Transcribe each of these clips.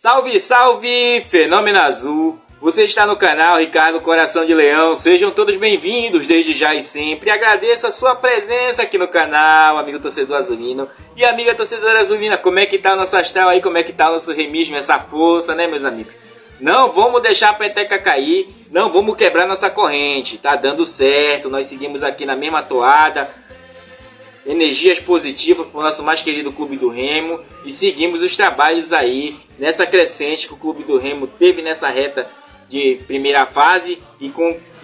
Salve, salve, Fenômeno Azul! Você está no canal Ricardo Coração de Leão. Sejam todos bem-vindos desde já e sempre. Agradeço a sua presença aqui no canal, amigo torcedor azulino e amiga torcedora azulina. Como é que tá o nosso astral aí? Como é que tá o nosso remismo, essa força, né, meus amigos? Não vamos deixar a peteca cair, não vamos quebrar nossa corrente. Tá dando certo, nós seguimos aqui na mesma toada. Energias positivas para o nosso mais querido Clube do Remo e seguimos os trabalhos aí nessa crescente que o Clube do Remo teve nessa reta de primeira fase e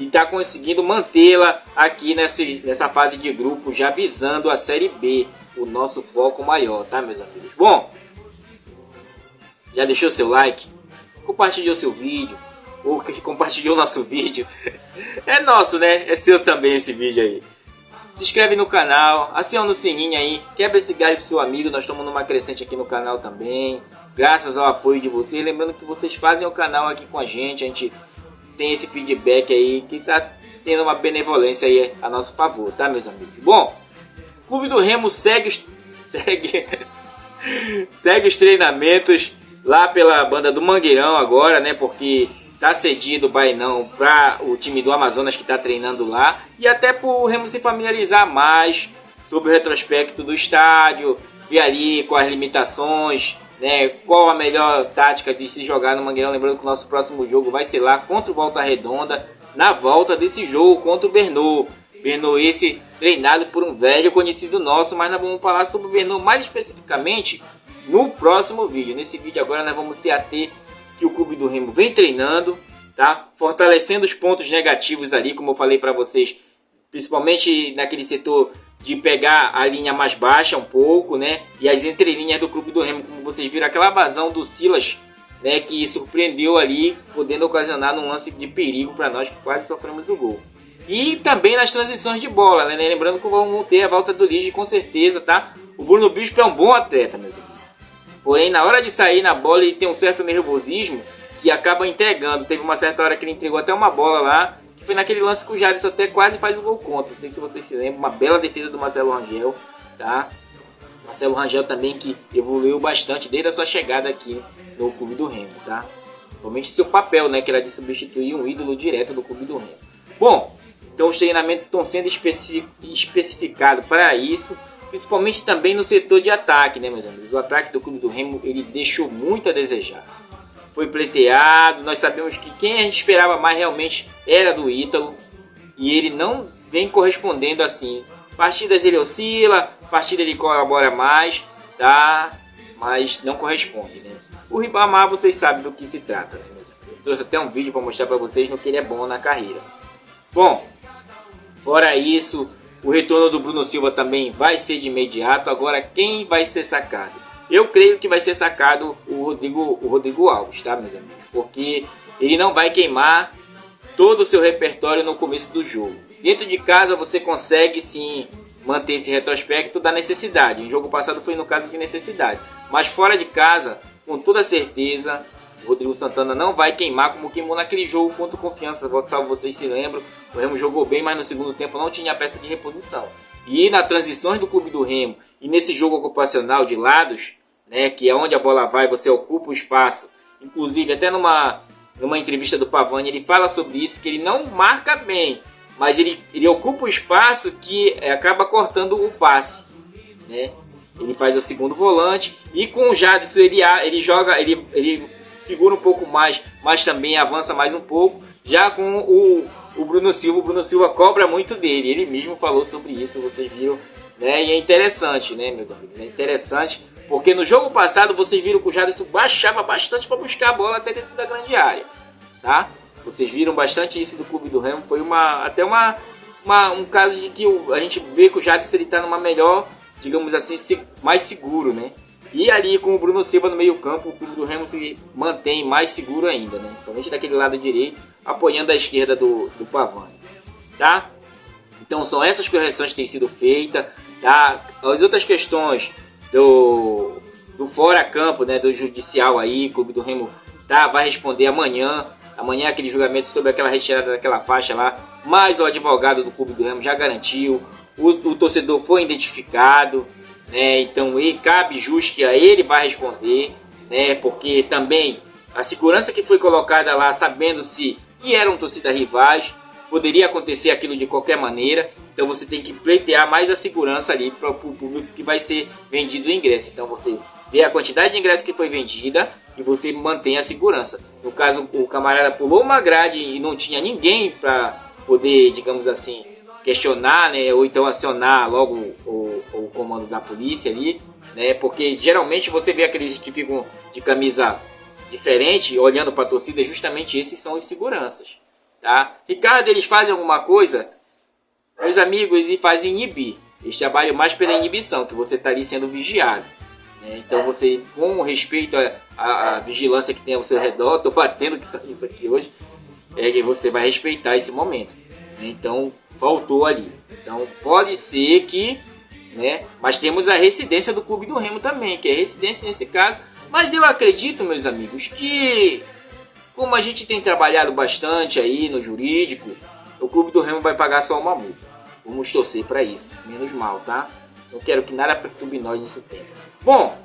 está conseguindo mantê-la aqui nessa fase de grupo, já visando a Série B, o nosso foco maior, tá, meus amigos? Bom, já deixou seu like? Compartilhou seu vídeo? Ou que compartilhou nosso vídeo? É nosso, né? É seu também esse vídeo aí. Se inscreve no canal, aciona o sininho aí, quebra esse galho pro seu amigo. Nós estamos numa crescente aqui no canal também, graças ao apoio de vocês. Lembrando que vocês fazem o canal aqui com a gente tem esse feedback aí que tá tendo uma benevolência aí a nosso favor, tá, meus amigos? Bom, o Clube do Remo segue os treinamentos lá pela banda do Mangueirão agora, né? Porque tá cedido o Bainão para o time do Amazonas que está treinando lá. E até para o Remo se familiarizar mais sobre o retrospecto do estádio, ver ali com as limitações, né, qual a melhor tática de se jogar no Mangueirão. Lembrando que o nosso próximo jogo vai ser lá contra o Volta Redonda, na volta desse jogo contra o Bernô. Bernô esse treinado por um velho conhecido nosso, mas nós vamos falar sobre o Bernô mais especificamente no próximo vídeo. Nesse vídeo agora nós vamos se ater que o Clube do Remo vem treinando, tá? Fortalecendo os pontos negativos ali, como eu falei para vocês, principalmente naquele setor de pegar a linha mais baixa um pouco, né? E as entrelinhas do Clube do Remo, como vocês viram, aquela vazão do Silas, né? Que surpreendeu ali, podendo ocasionar um lance de perigo para nós que quase sofremos o gol. E também nas transições de bola, né? Lembrando que vamos ter a volta do Lige com certeza, tá? O Bruno Bispo é um bom atleta, meus amigos. Porém, na hora de sair na bola, ele tem um certo nervosismo que acaba entregando. Teve uma certa hora que ele entregou até uma bola lá, que foi naquele lance que o Jadson até quase faz o gol contra. Não sei se vocês se lembram, uma bela defesa do Marcelo Rangel, tá? Marcelo Rangel também que evoluiu bastante desde a sua chegada aqui no Clube do Remo, tá? Principalmente seu papel, né, que era de substituir um ídolo direto do Clube do Remo. Bom, então os treinamentos estão sendo especificados para isso, principalmente também no setor de ataque, né, meus amigos? O ataque do Clube do Remo, ele deixou muito a desejar. Foi pleiteado, nós sabemos que quem a gente esperava mais realmente era do Ítalo, e ele não vem correspondendo assim. Partidas ele oscila, partida ele colabora mais, tá? Mas não corresponde, né? O Ribamar, vocês sabem do que se trata, né, meus amigos? Eu trouxe até um vídeo para mostrar para vocês no que ele é bom na carreira. Bom, fora isso, o retorno do Bruno Silva também vai ser de imediato. Agora, quem vai ser sacado? Eu creio que vai ser sacado o Rodrigo Alves, tá, meus amigos? Porque ele não vai queimar todo o seu repertório no começo do jogo. Dentro de casa você consegue sim manter esse retrospecto da necessidade. O jogo passado foi no caso de necessidade. Mas fora de casa, com toda certeza, o Rodrigo Santana não vai queimar como queimou naquele jogo contra o Confiança. Salvo vocês se lembram, o Remo jogou bem, mas no segundo tempo não tinha peça de reposição. E nas transições do Clube do Remo e nesse jogo ocupacional de lados, né, que é onde a bola vai, você ocupa o espaço. Inclusive, até numa entrevista do Pavani, ele fala sobre isso, que ele não marca bem, mas ele ocupa o espaço que acaba cortando o passe, né? Ele faz o segundo volante, e com o Jadson ele joga, ele segura um pouco mais, mas também avança mais um pouco. Já com o Bruno Silva cobra muito dele, ele mesmo falou sobre isso, vocês viram, né? E é interessante, né, meus amigos? É interessante, porque no jogo passado vocês viram que o Jadson baixava bastante para buscar a bola até dentro da grande área, tá? Vocês viram bastante isso do Clube do Remo, foi até um caso de que a gente vê que o Jadson está numa melhor, digamos assim, mais seguro, né? E ali com o Bruno Silva no meio campo, o Clube do Remo se mantém mais seguro ainda, né? Principalmente daquele lado direito, apoiando a esquerda do Pavani, tá? Então são essas correções que têm sido feitas, tá? As outras questões do fora campo, né, do judicial aí, o Clube do Remo vai responder amanhã aquele julgamento sobre aquela retirada daquela faixa lá, mas o advogado do Clube do Remo já garantiu, o torcedor foi identificado, né? Então cabe jus que a ele vai responder, né? Porque também a segurança que foi colocada lá, sabendo-se que eram torcidas rivais, poderia acontecer aquilo de qualquer maneira. Então você tem que pleitear mais a segurança ali para o público que vai ser vendido o ingresso. Então você vê a quantidade de ingressos que foi vendida e você mantém a segurança. No caso, o camarada pulou uma grade e não tinha ninguém para poder, digamos assim, questionar, né? Ou então acionar logo o comando da polícia ali, né? Porque geralmente você vê aqueles que ficam de camisa diferente olhando para a torcida, justamente esses são os seguranças, tá? Ricardo, eles fazem alguma coisa, meus amigos, eles fazem inibir. Eles trabalham mais pela inibição, que você está ali sendo vigiado, né? Então você, com respeito à vigilância que tem ao seu redor, estou batendo isso aqui hoje, que você vai respeitar esse momento, né? Então faltou ali. Então pode ser que, né? Mas temos a residência do Clube do Remo também, que é residência nesse caso. Mas eu acredito, meus amigos, que como a gente tem trabalhado bastante aí no jurídico, o Clube do Remo vai pagar só uma multa. Vamos torcer para isso, menos mal, tá? Não quero que nada perturbe nós nesse tempo. Bom,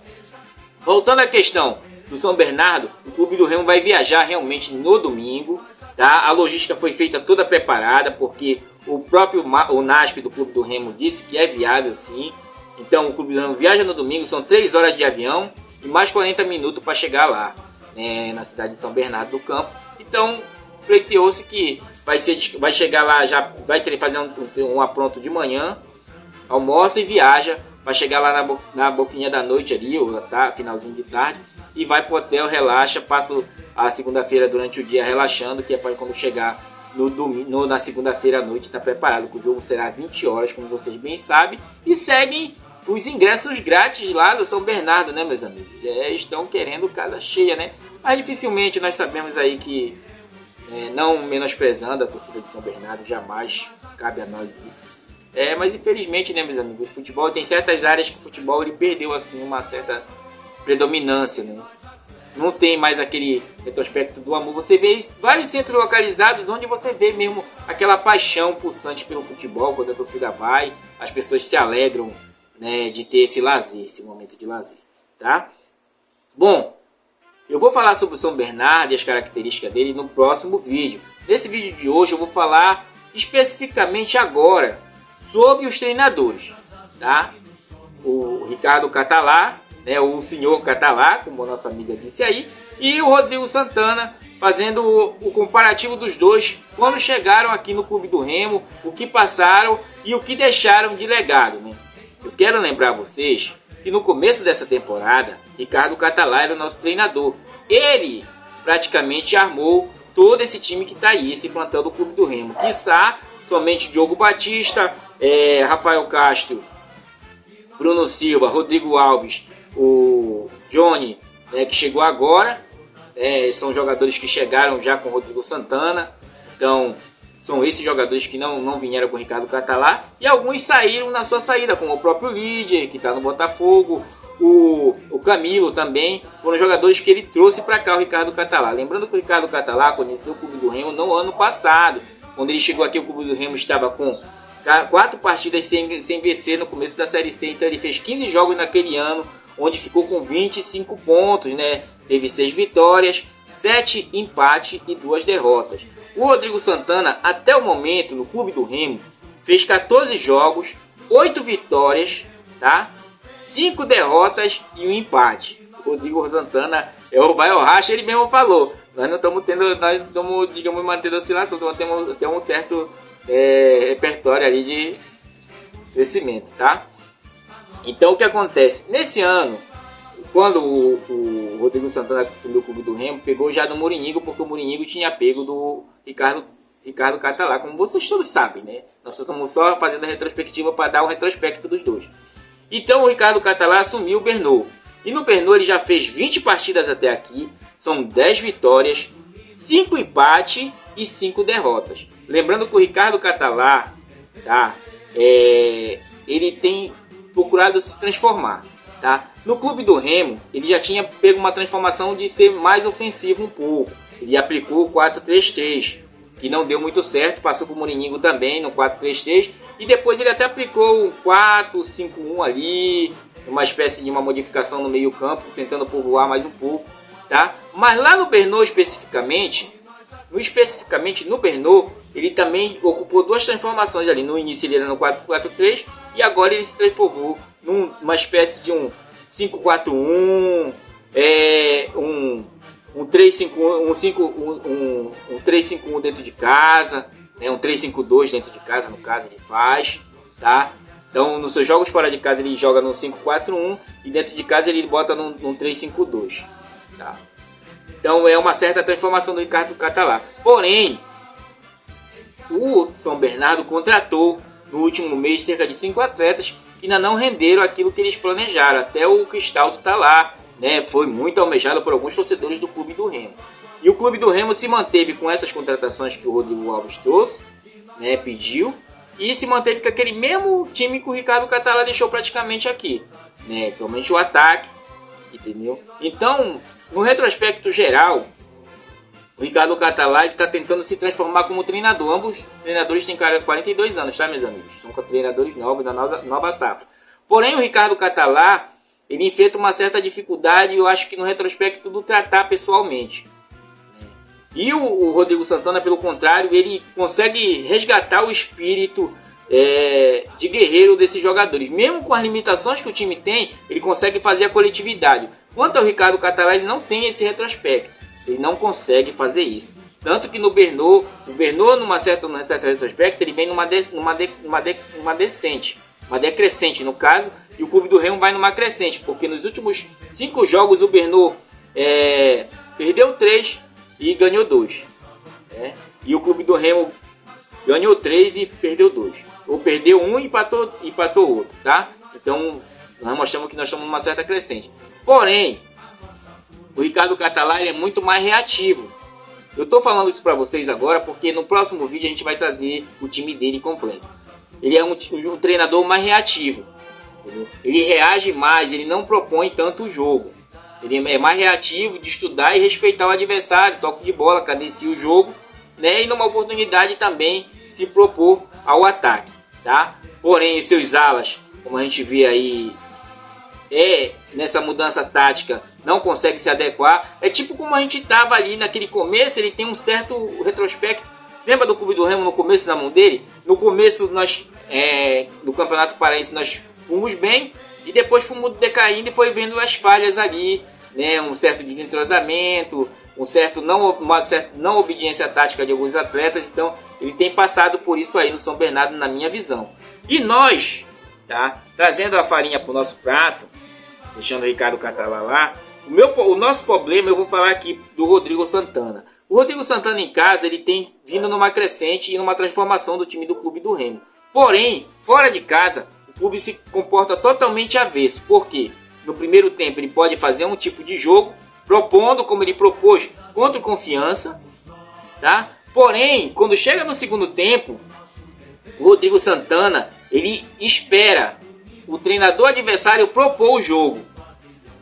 voltando à questão do São Bernardo, o Clube do Remo vai viajar realmente no domingo, tá? A logística foi feita toda preparada, porque o próprio NASP do Clube do Remo disse que é viável sim. Então o Clube do Remo viaja no domingo, são 3 horas de avião e mais 40 minutos para chegar lá, né, na cidade de São Bernardo do Campo. Então pleiteou-se que vai chegar lá, já vai fazer um apronto de manhã, almoça e viaja, vai chegar lá na boquinha da noite ali, ou finalzinho de tarde, e vai pro hotel, relaxa, passa a segunda-feira durante o dia relaxando, que é para quando chegar na segunda-feira à noite tá preparado, que o jogo será 20 horas, como vocês bem sabem, e seguem os ingressos grátis lá do São Bernardo, né, meus amigos? Estão querendo casa cheia, né? Mas dificilmente nós sabemos aí que, não menosprezando a torcida de São Bernardo, jamais cabe a nós isso. Mas infelizmente, né, meus amigos, o futebol tem certas áreas que o futebol ele perdeu assim uma certa predominância, né? Não tem mais aquele retrospecto do amor. Você vê vários centros localizados onde você vê mesmo aquela paixão pulsante pelo futebol. Quando a torcida vai, as pessoas se alegram, né, de ter esse lazer, esse momento de lazer, tá? Bom, eu vou falar sobre o São Bernardo e as características dele no próximo vídeo. Nesse vídeo de hoje eu vou falar especificamente agora sobre os treinadores, tá? O Ricardo Catalá, né, o senhor Catalá, como a nossa amiga disse aí, e o Rodrigo Santana, fazendo o comparativo dos dois quando chegaram aqui no Clube do Remo, o que passaram e o que deixaram de legado, né? Eu quero lembrar vocês que no começo dessa temporada, Ricardo Catalá era o nosso treinador. Ele praticamente armou todo esse time que está aí, esse plantel do Clube do Remo. Quiçá somente Diogo Batista, Rafael Castro, Bruno Silva, Rodrigo Alves, o Johnny, né, que chegou agora. São jogadores que chegaram já com o Rodrigo Santana. Então são esses jogadores que não vieram com o Ricardo Catalá. E alguns saíram na sua saída, como o próprio Líder, que está no Botafogo. O Camilo também. Foram jogadores que ele trouxe para cá, o Ricardo Catalá. Lembrando que o Ricardo Catalá conheceu o Clube do Remo no ano passado. Quando ele chegou aqui, o Clube do Remo estava com 4 partidas sem vencer no começo da Série C. Então ele fez 15 jogos naquele ano, onde ficou com 25 pontos, né? Teve 6 vitórias, 7 empates e 2 derrotas. O Rodrigo Santana, até o momento, no Clube do Remo, fez 14 jogos, 8 vitórias, tá? 5 derrotas e 1 empate. O Rodrigo Santana vai ao racha, ele mesmo falou. Nós não estamos digamos, mantendo oscilação, temos um certo repertório ali de crescimento, tá? Então o que acontece? Nesse ano, quando o Rodrigo Santana assumiu o Clube do Remo, pegou já do Mourinho, porque o Mourinho tinha pego do Ricardo Catalá, como vocês todos sabem, né? Nós estamos só fazendo a retrospectiva para dar um retrospecto dos dois. Então o Ricardo Catalá assumiu o Bernô. E no Bernô ele já fez 20 partidas até aqui, são 10 vitórias, 5 empates e 5 derrotas. Lembrando que o Ricardo Catalá, tá? Ele tem procurado se transformar, tá? No Clube do Remo, ele já tinha pego uma transformação de ser mais ofensivo um pouco. Ele aplicou o 4-3-3, que não deu muito certo, passou pro Moriningo também no 4-3-3, e depois ele até aplicou um 4-5-1 ali, uma espécie de uma modificação no meio campo, tentando povoar mais um pouco, tá? Mas lá no Brno especificamente no Brno, ele também ocupou duas transformações ali. No início ele era no 4-4-3 e agora ele se transformou numa espécie de um 5-4-1, um 3-5-1, um 3-5-1 dentro de casa, né? Um 3-5-2 dentro de casa, no caso ele faz, tá? Então nos seus jogos fora de casa ele joga no 5-4-1 e dentro de casa ele bota num 3-5-2, tá? Então é uma certa transformação do Ricardo Catalá. Porém, o São Bernardo contratou no último mês cerca de 5 atletas que ainda não renderam aquilo que eles planejaram. Até o Cristaldo está lá, né? Foi muito almejado por alguns torcedores do Clube do Remo. E o Clube do Remo se manteve com essas contratações que o Rodrigo Alves trouxe, né? Pediu. E se manteve com aquele mesmo time que o Ricardo Catalá deixou praticamente aqui, né? Principalmente o ataque, entendeu? Então, no retrospecto geral, o Ricardo Catalá está tentando se transformar como treinador. Ambos treinadores têm 42 anos, tá, meus amigos? São treinadores novos da nova safra. Porém, o Ricardo Catalá, ele enfrenta uma certa dificuldade, eu acho que no retrospecto, do tratar pessoalmente. E o Rodrigo Santana, pelo contrário, ele consegue resgatar o espírito de guerreiro desses jogadores. Mesmo com as limitações que o time tem, ele consegue fazer a coletividade. Quanto ao Ricardo Catalá, ele não tem esse retrospecto. Ele não consegue fazer isso. Tanto que no Brno, numa certa retrospecto, ele vem numa decrescente, no caso, e o Clube do Remo vai numa crescente, porque nos últimos 5 jogos o Brno perdeu 3 e ganhou 2. Né? E o Clube do Remo ganhou 3 e perdeu 2. Ou perdeu 1 e empatou outro, tá? Então, nós mostramos que nós estamos numa certa crescente. Porém, o Ricardo Catalá é muito mais reativo. Eu estou falando isso para vocês agora porque no próximo vídeo a gente vai trazer o time dele completo. Ele é um treinador mais reativo. Entendeu? Ele reage mais, ele não propõe tanto o jogo. Ele é mais reativo de estudar e respeitar o adversário, toque de bola, cadencia o jogo, né? E numa oportunidade também se propor ao ataque, tá? Porém, os seus alas, como a gente vê aí, nessa mudança tática, não consegue se adequar. É tipo como a gente estava ali naquele começo, ele tem um certo retrospecto. Lembra do Clube do Remo no começo da mão dele? No começo nós, do Campeonato Paraense, nós fomos bem e depois fomos decaindo e foi vendo as falhas ali, né? Um certo desentrosamento, uma certa não obediência tática de alguns atletas. Então ele tem passado por isso aí no São Bernardo, na minha visão. E nós, tá, trazendo a farinha para o nosso prato, deixando o Ricardo Catalá lá, o nosso problema, eu vou falar aqui do Rodrigo Santana. O Rodrigo Santana em casa, ele tem vindo numa crescente e numa transformação do time do Clube do Remo. Porém, fora de casa, o clube se comporta totalmente avesso. Por quê? No primeiro tempo ele pode fazer um tipo de jogo, propondo como ele propôs contra o Confiança, tá? Porém, quando chega no segundo tempo, o Rodrigo Santana, ele espera o treinador adversário propor o jogo,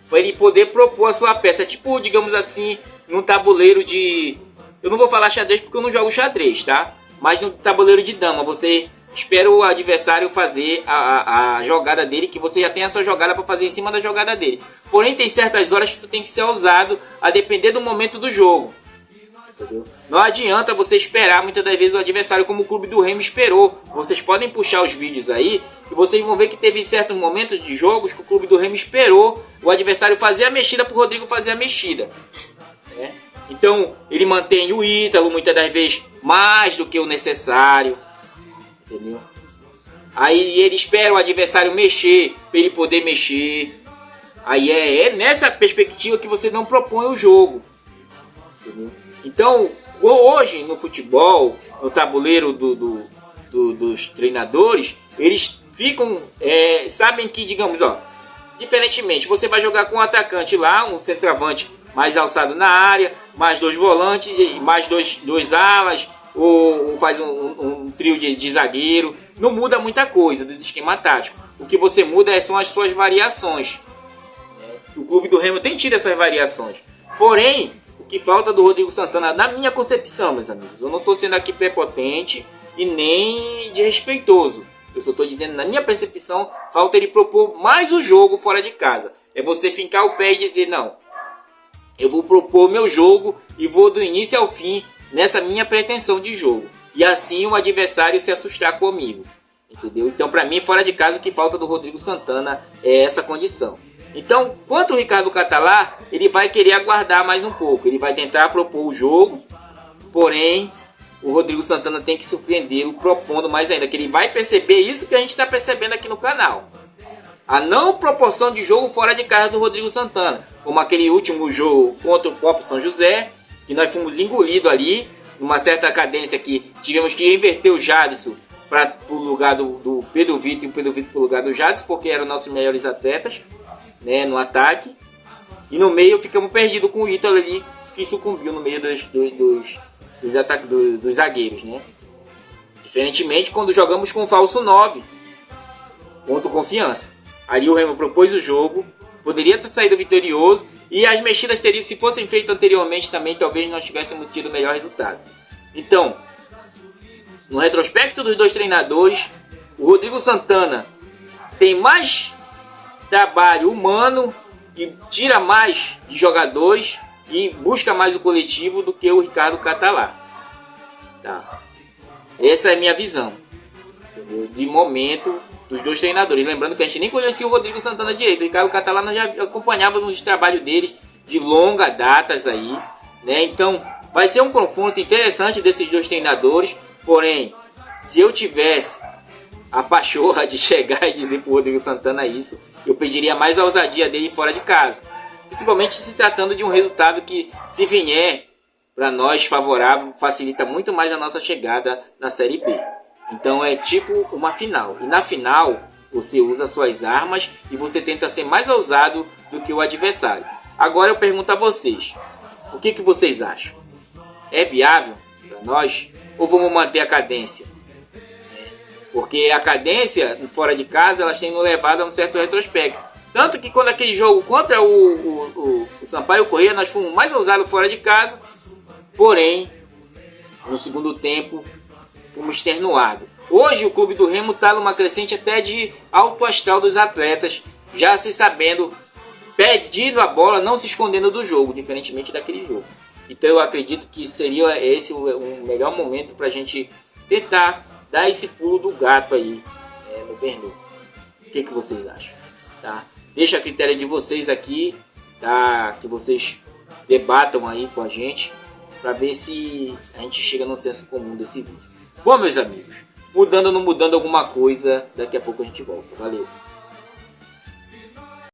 para ele poder propor a sua peça. Tipo, digamos assim, num tabuleiro de... Eu não vou falar xadrez porque eu não jogo xadrez, tá? Mas no tabuleiro de dama, você espera o adversário fazer a jogada dele, que você já tem a sua jogada para fazer em cima da jogada dele. Porém, tem certas horas que tu tem que ser ousado a depender do momento do jogo. Entendeu? Não adianta você esperar muitas das vezes o adversário como o Clube do Remo esperou. Vocês podem puxar os vídeos aí que vocês vão ver que teve certos momentos de jogos que o Clube do Remo esperou o adversário fazer a mexida para o Rodrigo fazer a mexida, né? Então ele mantém o Ítalo muitas das vezes mais do que o necessário, entendeu? Aí ele espera o adversário mexer para ele poder mexer. Aí é nessa perspectiva que você não propõe o jogo, entendeu? Então, hoje no futebol, no tabuleiro dos treinadores, eles ficam, sabem que, digamos, diferentemente, você vai jogar com um atacante lá, um centroavante mais alçado na área, mais 2 volantes, mais dois alas, ou faz um trio de zagueiro. Não muda muita coisa desse esquema tático. O que você muda são as suas variações. O Clube do Remo tem tido essas variações. Porém, o que falta do Rodrigo Santana, na minha concepção, meus amigos. Eu não estou sendo aqui prepotente e nem desrespeitoso. Eu só estou dizendo, na minha percepção, falta ele propor mais o jogo fora de casa. É você fincar o pé e dizer, não, eu vou propor meu jogo e vou do início ao fim nessa minha pretensão de jogo. E assim o adversário se assustar comigo. Entendeu? Então, para mim, fora de casa, o que falta do Rodrigo Santana é essa condição. Então, quanto o Ricardo Catalá, ele vai querer aguardar mais um pouco. Ele vai tentar propor o jogo, porém, o Rodrigo Santana tem que surpreendê-lo, propondo mais ainda. Que ele vai perceber isso que a gente está percebendo aqui no canal. A não proporção de jogo fora de casa do Rodrigo Santana. Como aquele último jogo contra o próprio São José, que nós fomos engolidos ali, numa certa cadência que tivemos que inverter o Jadson para o lugar do Pedro Vitor e o Pedro Vitor para o lugar do Jadson, porque eram nossos melhores atletas, né, no ataque. E no meio ficamos perdidos com o Ítalo ali, que sucumbiu no meio dos zagueiros, né? Diferentemente quando jogamos com o falso 9 contra o Confiança. Ali o Remo propôs o jogo, poderia ter saído vitorioso e as mexidas teriam, se fossem feitas anteriormente também, talvez nós tivéssemos tido o melhor resultado. Então, no retrospecto dos dois treinadores, o Rodrigo Santana tem mais trabalho humano e tira mais de jogadores e busca mais o coletivo do que o Ricardo Catalá. Tá? Essa é a minha visão, entendeu? De momento dos dois treinadores. Lembrando que a gente nem conhecia o Rodrigo Santana direito. O Ricardo Catalá nós já acompanhávamos o trabalho deles de longa datas aí, né? Então vai ser um confronto interessante desses dois treinadores. Porém, se eu tivesse a pachorra de chegar e dizer pro Rodrigo Santana isso, eu pediria mais a ousadia dele fora de casa. Principalmente se tratando de um resultado que, se vier para nós favorável, facilita muito mais a nossa chegada na Série B. Então é tipo uma final. E na final, você usa suas armas e você tenta ser mais ousado do que o adversário. Agora eu pergunto a vocês, o que vocês acham? É viável para nós? Ou vamos manter a cadência? Porque a cadência fora de casa, elas têm nos levado a um certo retrospecto. Tanto que quando aquele jogo contra o Sampaio Corrêa, nós fomos mais ousados fora de casa. Porém, no segundo tempo, fomos extenuados. Hoje o Clube do Remo está numa crescente até de alto astral dos atletas, já se sabendo, pedindo a bola, não se escondendo do jogo, diferentemente daquele jogo. Então eu acredito que seria esse o melhor momento para a gente tentar dar esse pulo do gato aí, no Bernou. O que vocês acham? Tá? Deixa a critério de vocês aqui, tá? Que vocês debatam aí com a gente, para ver se a gente chega no senso comum desse vídeo. Bom, meus amigos, mudando ou não mudando alguma coisa, daqui a pouco a gente volta. Valeu!